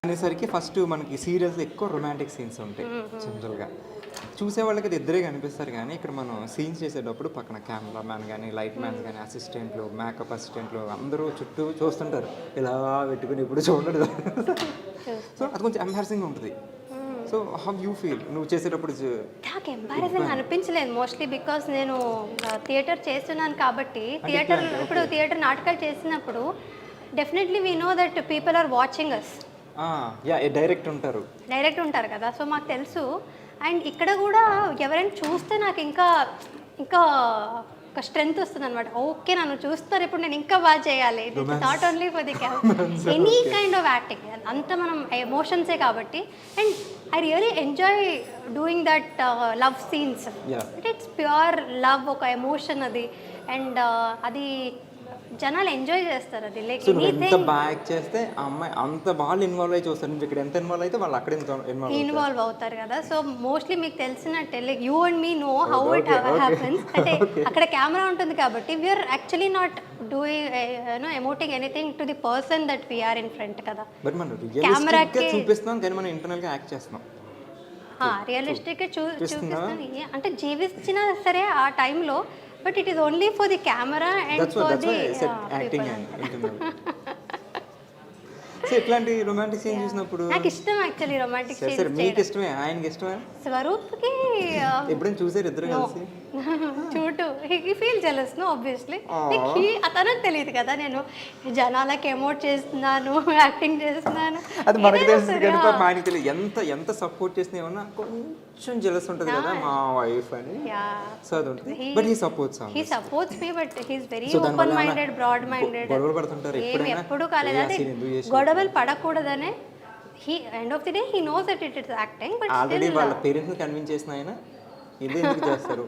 అనేసరికి ఫస్ట్ మనకి సీరియల్స్ ఎక్కువ రొమాంటిక్ సీన్స్ ఉంటాయి జనరల్గా. చూసే వాళ్ళకి అది ఇద్దరే కనిపిస్తారు, కానీ ఇక్కడ మనం సీన్స్ చేసేటప్పుడు పక్కన కెమెరామ్యాన్ కానీ లైట్ మ్యాన్స్ కానీ అసిస్టెంట్లు మేకప్ అసిస్టెంట్లు అందరూ చుట్టూ చూస్తుంటారు, ఇలా పెట్టుకుని ఇప్పుడు చూడడు. సో అది కొంచెం ఎంబారసింగ్ ఉంటుంది. సో హౌ యూ ఫీల్ నువ్వు చేసేటప్పుడు? నాకు ఎంబారసింగ్ అనిపించలేదు మోస్ట్లీ, బికాస్ నేను థియేటర్ చేస్తున్నాను కాబట్టి. థియేటర్ నాటకాలు చేసినప్పుడు definitely we know that people are watching us. Direct ఉంటారు కదా, సో మాకు తెలుసు. అండ్ ఇక్కడ కూడా ఎవరైనా చూస్తే నాకు ఇంకా ఇంకా ఒక స్ట్రెంగ్త్ వస్తుంది అనమాట. ఓకే, నన్ను చూస్తారు ఇప్పుడు, నేను ఇంకా బాగా చేయాలి. Not only for the any kind of acting, అంతా మనం ఎమోషన్సే కాబట్టి. And I really enjoy doing that love scenes. It's pure love, ఒక ఎమోషన్ అది. అండ్ అది జనాలు ఎంజాయ్ చేస్తారు. అది లైక్ ఎంత బాగా యాక్ట్ చేస్తే ఆ అమ్మాయి అంత బాగా ఇన్వాల్వ్ అయ్యి చూస్తారు. నువ్వు ఇక్కడ ఎంత ఇన్వాల్వ్ అయితే వాళ్ళు అక్కడ ఇన్వాల్వ్ అవుతారు కదా. సో మోస్ట్లీ మీకు తెలిసినట్టే like you and me know how it happens. అంటే అక్కడ కెమెరా ఉంటుంది కాబట్టి we're actually not doing emoting anything to the person that we're in front కదా. కెమెరాకి చూపిస్తున్నాం కానీ మనం ఇంటర్నల్ గా యాక్ట్ చేస్తున్నాం. రియలిస్టిక్ గా చూపిస్తాను అంటే జీవించినా సరే ఆ టైంలో. But it is only for the camera and that's for why the I said acting and so ఇట్లాంటి రొమాంటిక్ సీన్ చూసినప్పుడు నాకు ఇష్టం యాక్చువల్లీ రొమాంటిక్ సీన్స్. సరే మీకు ఇష్టమే, ఆయనకి ఇష్టమే. స్వరూప్కి ఎప్పుడైనా చూసారు ఇద్దరు కలిసి? చూడు, he feel jealous no obviously. అతనికి తెలియదు కదా నేను జనాలకి ఎమోట్ చేస్తున్నాను, యాక్టింగ్ చేస్తున్నాను. అది మనకు తెలుసు కానీ ఆయనకి తెలియదు. ఎంత సపోర్ట్ చేసినా ఏమన్నా కొంచెం జెలస్ ఉంటుంది కదా మా వైఫ్ అని. సో అది ఉంటుంది. But he supports me, but he is very open minded, broad minded. గొడవలు పడుతుంటారు ఎప్పుడు కాలేదు. అదే గొడవలు పడకూడదనే. He end of the day he knows that it is acting. But already వాళ్ళ పేరెంట్స్ ని కన్విన్స్ చేసిన ఆయన ఇది ఎందుకు చేస్తారు?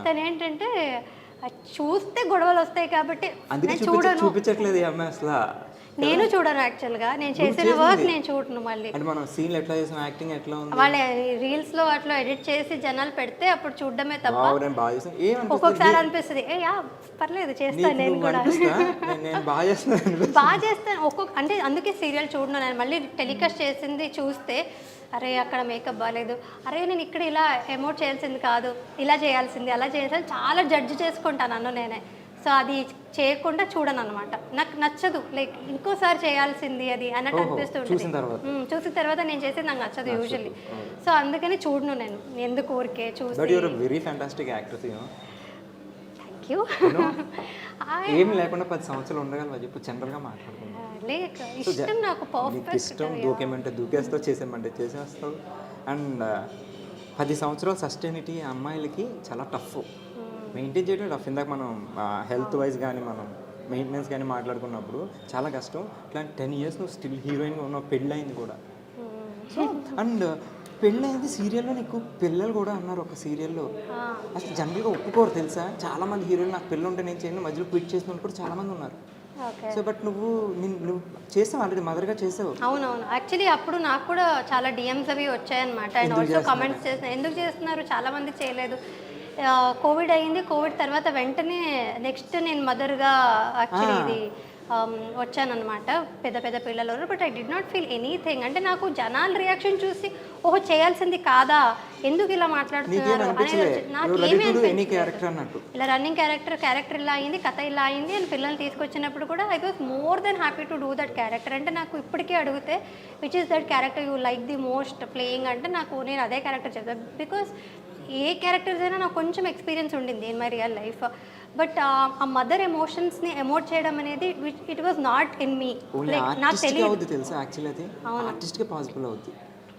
తను ఏంటంటే చూస్తే గొడవలు వస్తాయి కాబట్టి చూపించట్లేదు ఈ అమ్మాయి అసలు. నేను చూడను యాక్చువల్గా, నేను చేసిన వర్క్ నేను చూడను. మళ్ళీ అంటే మనం సీన్ ఎట్లా చేసాం, యాక్టింగ్ ఎట్లా ఉంది, వాళ్ళ రీల్స్ లో అట్లా ఎడిట్ చేసి జనాలు పెడితే అప్పుడు చూడడమే తప్ప. ఒక్కొక్కసారి అనిపిస్తుంది పర్లేదు చేస్తాను నేను కూడా, బాగా చేస్తాను అంటే అందుకే సీరియల్ చూడను నేను. మళ్ళీ టెలికాస్ట్ చేసింది చూస్తే అరే అక్కడ మేకప్ బాగాలేదు, అరే నేను ఇక్కడ ఇలా ఎమోట్ చేయాల్సింది కాదు, ఇలా చేయాల్సింది, అలా చేయాల్సింది, చాలా జడ్జి చేసుకుంటాను నన్ను నేనే. సో అది చేయకుండా చూడను అనమాట. నాకు నచ్చదు, లైక్ ఇంకోసారి చేయాల్సింది అది అన్నట్టు అనిపిస్తుంది. చూసిన తర్వాత నేను చేసేది నాకు నచ్చదు యూజువల్లీ. సో అందుకని చూడను నేను, ఎందుకు ఊరికే చూసి. Thank you. ఏం లేకుండా 10 సంవత్సరాలు ఉండగలవా చెప్పు, జనరల్గా మాట్లాడుకుంటాం. ఇష్టం నాకు పర్ఫెక్ట్ ఇష్టం. దూకేమంటే దూకేస్తావు, చేసేమంటే చేసేస్తావు. అండ్ 10 సంవత్సరాలు సస్టైనిటీ అమ్మాయిలకి చాలా టఫ్ మెయింటైన్ చేయడం. టఫ్. ఇందాక మనం హెల్త్ వైజ్ కానీ మనం మెయింటెనెన్స్ కానీ మాట్లాడుకున్నప్పుడు చాలా కష్టం. ఇట్లాంటి 10 years నువ్వు స్టిల్ హీరోయిన్గా ఉన్నావు, పెళ్ళయింది కూడా. సో అండ్ పెళ్ళయింది సీరియల్లో. నీకు పిల్లలు కూడా అన్నారు ఒక సీరియల్లో. అసలు జనరల్గా ఒప్పుకోరు తెలుసా, చాలా మంది హీరోయిన్ నాకు పిల్లలు ఉంటే నేను చేయను, మధ్యలో క్విట్ చేసిన వాళ్ళు కూడా చాలా మంది ఉన్నారు. సో బట్ నువ్వు చేసావు, ఆల్రెడీ మదర్గా చేసావు. అవునవును. యాక్చువల్లీ అప్పుడు నాకు కూడా చాలా డిఎమ్స్ అవి వచ్చాయన్నమాట. అండ్ ఆల్సో కమెంట్స్ చేసిన, ఎందుకు చేస్తున్నారు, చాలా మంది చేయలేదు. కోవిడ్ అయ్యింది, కోవిడ్ తర్వాత వెంటనే నెక్స్ట్ నేను మదర్గా యాక్చువల్లీ ఇది వచ్చానమాట. పెద్ద పెద్ద పిల్లలు. But I did not feel anything. అంటే నాకు జనాల రియాక్షన్ చూసి ఓహో చేయాల్సింది కాదా, ఎందుకు ఇలా మాట్లాడుతున్నారు అనేది నాకేమీ ఇలా రన్నింగ్ క్యారెక్టర్ ఇలా అయింది, కథ ఇలా అయింది అని పిల్లల్ని తీసుకొచ్చినప్పుడు కూడా I was more than happy to do that character. అంటే నాకు ఇప్పటికీ అడిగితే which is that character you like the most playing అంటే నాకు నేను అదే క్యారెక్టర్ చెప్తాను. బికాస్ ఏ క్యారెక్టర్స్ అయినా నాకు కొంచెం ఎక్స్పీరియన్స్ ఉండింది in my real life. But ఆ మదర్ ఎమోషన్స్ని ఎమోట్ చేయడం అనేది it was not in me. నాకు తెలియదు తెలుసా యాక్చువల్లీ అది ఆర్టిస్ట్గా పాసిబుల్ అవుతుంది.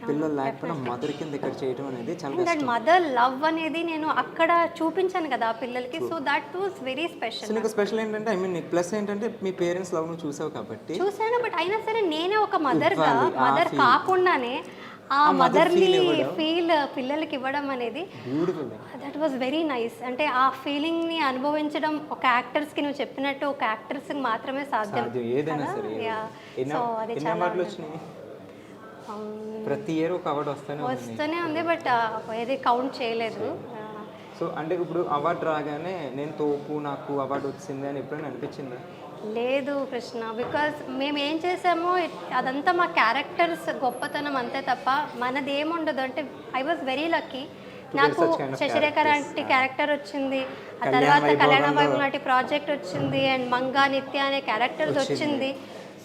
పిల్లలు లేకపోయినా మదర్ కింద ఇక్కడ చేయడం అనేది చాలా కష్టం. మదర్ లవ్ అనేది నేను అక్కడ చూపించాను కదా పిల్లలకి. So that was very special. నీకు స్పెషల్ ఏంటంటే ఐ మీన్ నీకు ప్లస్ ఏంటంటే మీ పేరెంట్స్ లవ్ నువ్వు చూసావు కాబట్టి. చూసాను, బట్ అయినా సరే నేనే ఒక మదర్ కాకుండానే ఆ మదర్ని ఫీల్ పిల్లలకి ఇవ్వడం అనేది దట్ వాజ్ వెరీ నైస్. అంటే ఆ ఫీలింగ్ని అనుభవించడం ఒక యాక్టర్స్కి నువ్వు చెప్పినట్టు ఒక యాక్టర్స్కి మాత్రమే సాధ్యం. సో అది చాలా ప్రతి ఇయర్ ఒక అవార్డు వస్తూనే ఉంది, బట్ ఏది కౌంట్ చేయలేదు. సో అంటే ఇప్పుడు అవార్డు రాగానే నేను తోపు నాకు అవార్డు వచ్చింది అని ఎప్పుడైనా అనిపించిందా? లేదు కృష్ణ, బికాజ్ మేము ఏం చేసామో అదంతా మా క్యారెక్టర్స్ గొప్పతనం అంతే తప్ప మనది ఏముండదు. అంటే ఐ వాజ్ వెరీ లక్కీ, నాకు such kind of శశిరేఖ లాంటి క్యారెక్టర్ వచ్చింది, ఆ తర్వాత కళ్యాణ వైభవ్ లాంటి ప్రాజెక్ట్ వచ్చింది, అండ్ మంగా నిత్య అనే క్యారెక్టర్స్ వచ్చింది.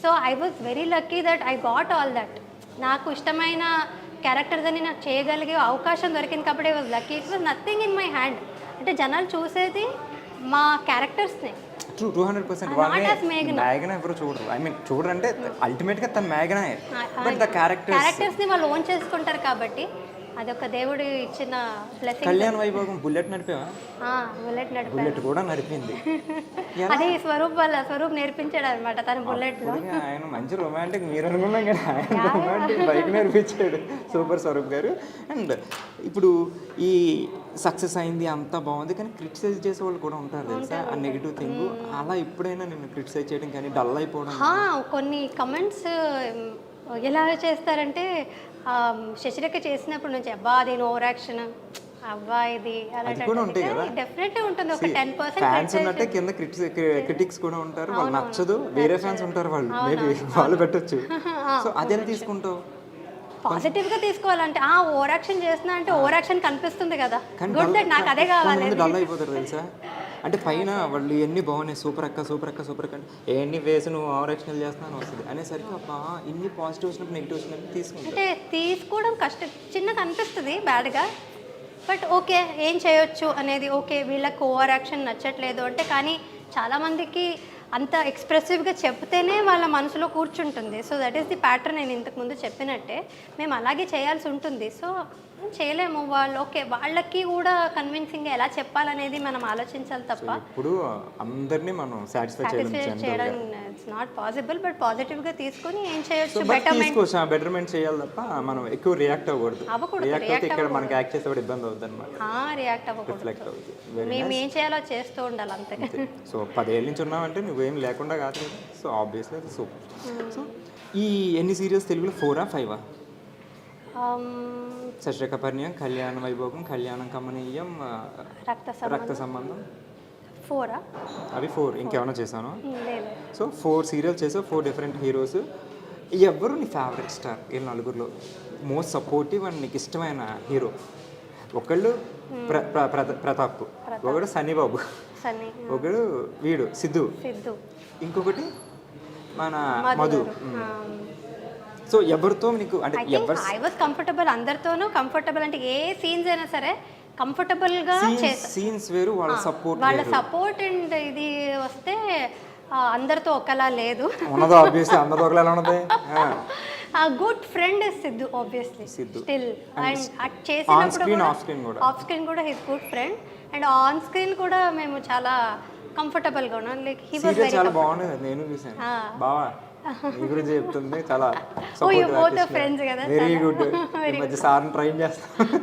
So I was very lucky that I got all that. నాకు ఇష్టమైన క్యారెక్టర్స్ అని నాకు చేయగలిగే అవకాశం దొరికింది కాబట్టి I was lucky. It was nothing in my hand. అంటే జనాలు చూసేది మా క్యారెక్టర్స్ని. ట్రూ 200%. వాళ్ళని మేఘన ఎవరు చూడరు. ఐ మీన్ చూడరు అంటే అల్టిమేట్గా తన మేఘనే, బట్ ద క్యారెక్టర్స్ని వాళ్ళు ఓన్ చేసుకుంటారు కాబట్టి అదొక దేవుడు ఇచ్చిన బ్లెస్సింగ్. కళ్యాణ వైభోగం బుల్లెట్ నడిపేవా? బుల్లెట్ కూడా నడిపింది. అది స్వరూప్ నేర్పించాడు అనమాట తన బుల్లెట్ లో. ఆయన మంచి రొమాంటిక్, మీరు అనుకున్నాం కదా, ఆయన రొమాంటిక్ బైక్ నేర్పించాడు సూపర్ స్వరూప్ గారు. అండ్ ఇప్పుడు ఈ సక్సెస్ అయింది అంతా బాగుంది, కానీ క్రిటిసైజ్ చేసే వాళ్ళు కూడా ఉంటారు తెలుసా, ఆ నెగిటివ్ థింగ్. అలా ఎప్పుడైనా నేను క్రిటిసైజ్ చేయడం కానీ డల్ అయిపోవడం? కొన్ని కమెంట్స్ ఎలా చేస్తారంటే శశిరేఖ చేసినప్పుడు నుంచి అబ్బా అది ఓవర్ యాక్షన్, అబ్బా ఇది డెఫినెట్లీ ఉంటుంది. ఒక 10% ఫ్యాన్స్ ఉన్నట్టే కింద క్రిటిక్స్ కూడా ఉంటారు. వాళ్ళు నచ్చదు, వేరే ఫ్యాన్స్ ఉంటారు, వాళ్ళు మేబీ వాళ్ళు పెట్టొచ్చు. సో అదే తీసుకుంటావు. పాజిటివ్ గా తీసుకోవాలంటే ఓవర్ యాక్షన్ చేస్తున్నా అంటే ఓవర్ యాక్షన్ కనిపిస్తుంది కదా, గుడ్ దట్ నాకు అదే కావాలి. డల్ అయిపోతారు తెలుసా. అంటే పైన వాళ్ళు ఎన్ని బాగున్నాయి, సూపర్ అక్క సూపర్ అక్క సూపర్ అక్క, ఎన్ని వేసి నువ్వు ఓవర్ యాక్షన్ చేస్తున్నాను వస్తుంది అనేసరికి అబ్బా ఇన్ని పాజిటివ్ వచ్చినప్పుడు నెగిటివ్ వచ్చినప్పుడు తీసుకుంటా. అంటే తీసుకోవడం కష్టం, చిన్నగా అనిపిస్తుంది బ్యాడ్గా, బట్ ఓకే ఏం చేయొచ్చు అనేది. ఓకే వీళ్ళకి ఓవర్ యాక్షన్ నచ్చట్లేదు అంటే, కానీ చాలామందికి అంత ఎక్స్ప్రెసివ్గా చెప్తేనే వాళ్ళ మనసులో కూర్చుంటుంది. So that is the pattern. నేను ఇంతకుముందు చెప్పినట్టే మేము అలాగే చేయాల్సి ఉంటుంది. సో చేయలేము, వాళ్ళు ఓకే వాళ్ళకి కూడా కన్విన్సింగ్గా ఎలా చెప్పాలనేది మనం ఆలోచించాలి తప్ప ఇప్పుడు అందరినీ మనం సాటిస్ఫై చేయడం ఇట్స్ నాట్ పాసిబుల్. బట్ పాజిటివ్గా తీసుకొని ఏం చేయొచ్చు, బెటర్మెంట్ చేయాలి తప్ప మనం ఎక్కువ రియాక్ట్ అవ్వకూడదు. ఇక్కడ మనకి యాక్ట్ చేసేవాడు ఇబ్బంది అవుతుంది అనమాట. రియాక్ట్ అవ్వకూడదు, మేము ఏం చేయాలో చేస్తూ ఉండాలి అంతే. సో 10 ఏళ్ళ నుంచి ఉన్నామంటే నువ్వేం లేకుండా కాదు కదా. సో ఆబ్వియస్లీ అది సూపర్. సో ఈ ఎన్ని సీరియల్స్ తెలుగులో 4 or 5? శశిరేఖ పరిణయం, కళ్యాణ వైభోగం, కళ్యాణం కమనీయం, రక్త సంబంధం, 4 అవి 4. ఇంకేమైనా చేశాను? సో 4 సీరియల్స్ చేసావు, 4 డిఫరెంట్ హీరోస్. ఎవరు నీ ఫేవరెట్ స్టార్? ఈ నలుగురిలో మోస్ట్ సపోర్టివ్ అండ్ నీకు ఇష్టమైన హీరో? ఒకళ్ళు ప్రతాప్, ఒకడు సన్నీబాబు, ఒకడు వీడు సిద్ధు, ఇంకొకటి మన మధు. సో ఎవరితో నీకు అంటే ఐ వాస్ కంఫర్టబుల్, అందరితోనూ కంఫర్టబుల్. అంటే ఏ సీన్స్ అయినా సరే కంఫర్టబుల్ గా సీన్స్ వేరు, వాళ్ళ సపోర్ట్ అండ్ ఇది వస్తే అందరితో ఒకలా లేదు. ఉన్నదో ఆబ్వియస్లీ అందరితో ఒకలా ఉన్నది. Good friend is Siddhu obviously still. And చేసినప్పుడు ఆఫ్ స్క్రీన్ కూడా his good friend, and on screen కూడా మేము చాలా కంఫర్టబుల్ గా ఉన్నాం. లైక్ హి వాస్ వెరీ చాలా బాగుంది, నేను చూసాను. బావా నీ గురించి చెప్తుంది, చాలా ఫ్రెండ్స్ కదా, వెరీ గుడ్. ఈ మధ్య సార్ని ట్రైన్ చేస్తాను.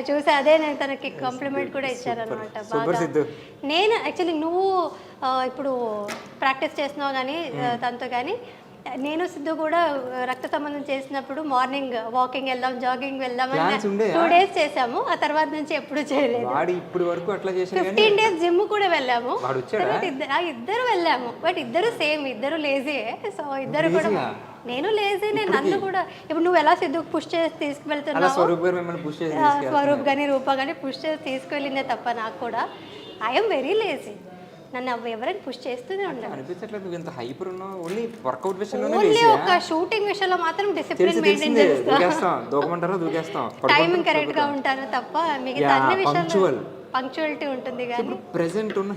చూసి అదే నేను తనకి కాంప్లిమెంట్ కూడా ఇచ్చారనమాట. బాగా నేను యాక్చువల్లీ నువ్వు ఇప్పుడు ప్రాక్టీస్ చేస్తున్నావు కానీ తనతో, కానీ నేను సిద్ధు కూడా రక్త సంబంధం చేసినప్పుడు మార్నింగ్ వాకింగ్ వెళ్దాం, జాగింగ్ వెళ్దాం అని 2 days చేసాము. ఆ తర్వాత నుంచి ఎప్పుడు చేయలేదు. 15 days జిమ్ కూడా వెళ్ళాము, ఇద్దరు వెళ్ళాము. బట్ ఇద్దరు సేమ్, ఇద్దరు లేజీయే. సో ఇద్దరు కూడా, నేను లేజీ, నన్ను కూడా ఇప్పుడు నువ్వు ఎలా సిద్ధుకు పుష్ చేసి తీసుకువెళ్తున్నావు, స్వరూప్ కానీ రూపా కానీ పుష్ చేసి తీసుకువెళ్ళిందే తప్ప నాకు కూడా ఐఎమ్ వెరీ లేజీ. నన్ను ఎవరైనా పుష్ చేస్తూనే ఉండాలి. అనిపించట్లేదు నువ్వు ఎంత హైపర్ ఉన్నావు. ఓన్లీ వర్కౌట్ విషయంలో, ఓన్లీ ఒక షూటింగ్ విషయంలో మాత్రం డిసిప్లిన్ మెయింటైన్ చేస్తాం, టైమింగ్ కరెక్ట్ గా ఉంటాను తప్ప మిగతా అన్ని విషయాల్లో పంక్చువాలిటీ ఉంటుంది. కానీ ప్రెజెంట్ ఉన్న